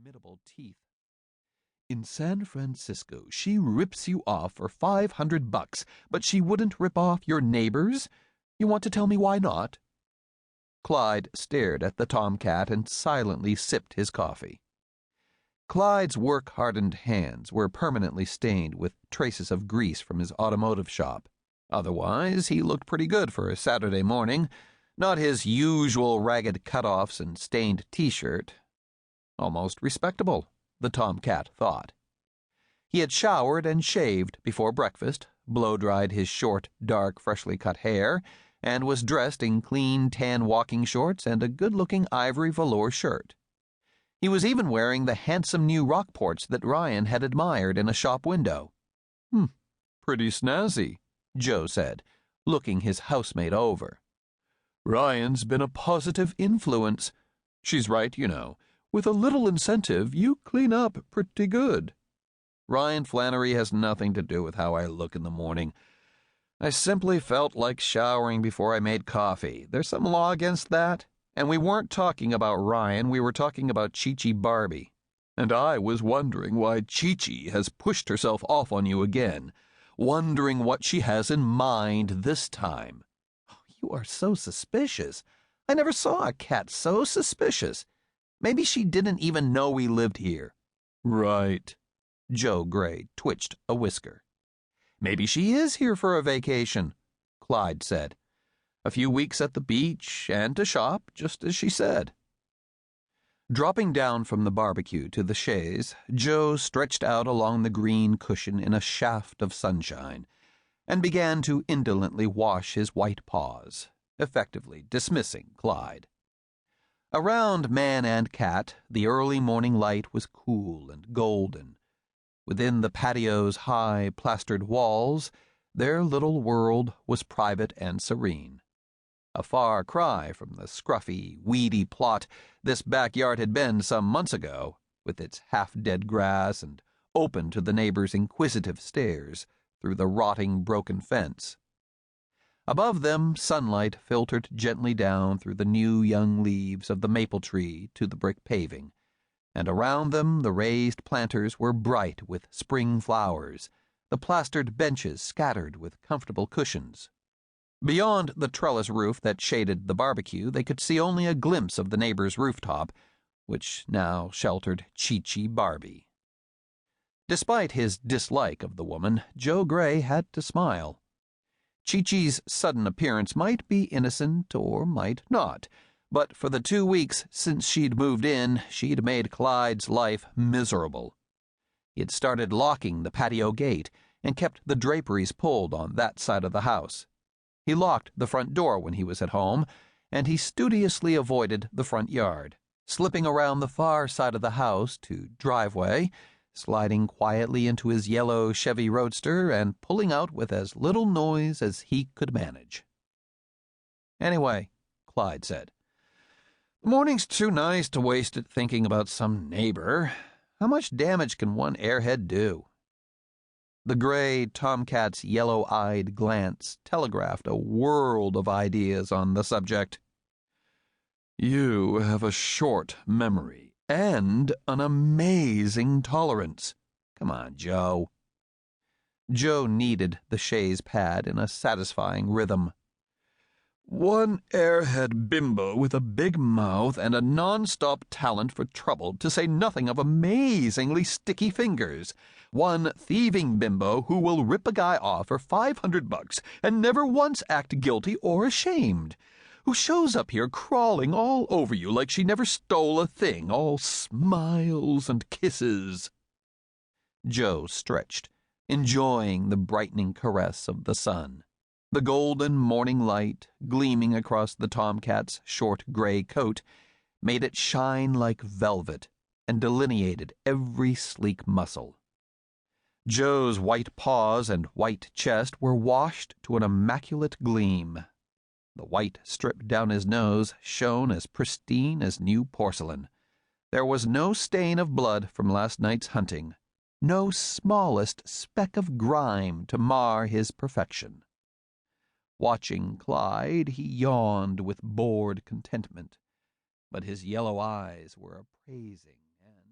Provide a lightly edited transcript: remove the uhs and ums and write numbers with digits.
formidable teeth. "In San Francisco, she rips you off for $500, but she wouldn't rip off your neighbors? You want to tell me why not?" Clyde stared at the tomcat and silently sipped his coffee. Clyde's work-hardened hands were permanently stained with traces of grease from his automotive shop. Otherwise, he looked pretty good for a Saturday morning, not his usual ragged cutoffs and stained t-shirt. Almost respectable, the tomcat thought. He had showered and shaved before breakfast, blow-dried his short, dark, freshly cut hair, and was dressed in clean tan walking shorts and a good-looking ivory velour shirt. He was even wearing the handsome new Rockports that Ryan had admired in a shop window. Pretty snazzy," Joe said, looking his housemate over. "Ryan's been a positive influence. She's right, you know. With a little incentive, you clean up pretty good." "Ryan Flannery has nothing to do with how I look in the morning. I simply felt like showering before I made coffee. There's some law against that. And we weren't talking about Ryan, we were talking about Chi-Chi Barbie. And I was wondering why Chi-Chi has pushed herself off on you again, wondering what she has in mind this time." "Oh, you are so suspicious. I never saw a cat so suspicious. Maybe she didn't even know we lived here." "Right." Joe Gray twitched a whisker. "Maybe she is here for a vacation," Clyde said. "A few weeks at the beach and to shop, just as she said." Dropping down from the barbecue to the chaise, Joe stretched out along the green cushion in a shaft of sunshine and began to indolently wash his white paws, effectively dismissing Clyde. Around man and cat, the early morning light was cool and golden. Within the patio's high, plastered walls, their little world was private and serene. A far cry from the scruffy, weedy plot this backyard had been some months ago, with its half-dead grass and open to the neighbors' inquisitive stares through the rotting broken fence. Above them, sunlight filtered gently down through the new young leaves of the maple tree to the brick paving, and around them the raised planters were bright with spring flowers, the plastered benches scattered with comfortable cushions. Beyond the trellis roof that shaded the barbecue, they could see only a glimpse of the neighbor's rooftop, which now sheltered Chi-Chi Barbie. Despite his dislike of the woman, Joe Gray had to smile. Chi-Chi's sudden appearance might be innocent or might not, but for the 2 weeks since she'd moved in, she'd made Clyde's life miserable. He had started locking the patio gate and kept the draperies pulled on that side of the house. He locked the front door when he was at home, and he studiously avoided the front yard, slipping around the far side of the house to driveway, sliding quietly into his yellow Chevy Roadster and pulling out with as little noise as he could manage. "Anyway," Clyde said, "the morning's too nice to waste it thinking about some neighbor. How much damage can one airhead do?" The gray tomcat's yellow-eyed glance telegraphed a world of ideas on the subject. "You have a short memory and an amazing tolerance. Come on, Joe." Joe kneaded the chaise pad in a satisfying rhythm. "One airhead bimbo with a big mouth and a non-stop talent for trouble, to say nothing of amazingly sticky fingers. One thieving bimbo who will rip a guy off for $500 and never once act guilty or ashamed. Who shows up here crawling all over you like she never stole a thing, all smiles and kisses." Joe stretched, enjoying the brightening caress of the sun. The golden morning light, gleaming across the tomcat's short gray coat, made it shine like velvet and delineated every sleek muscle. Joe's white paws and white chest were washed to an immaculate gleam. The white strip down his nose shone as pristine as new porcelain. There was no stain of blood from last night's hunting, no smallest speck of grime to mar his perfection. Watching Clyde, he yawned with bored contentment, but his yellow eyes were appraising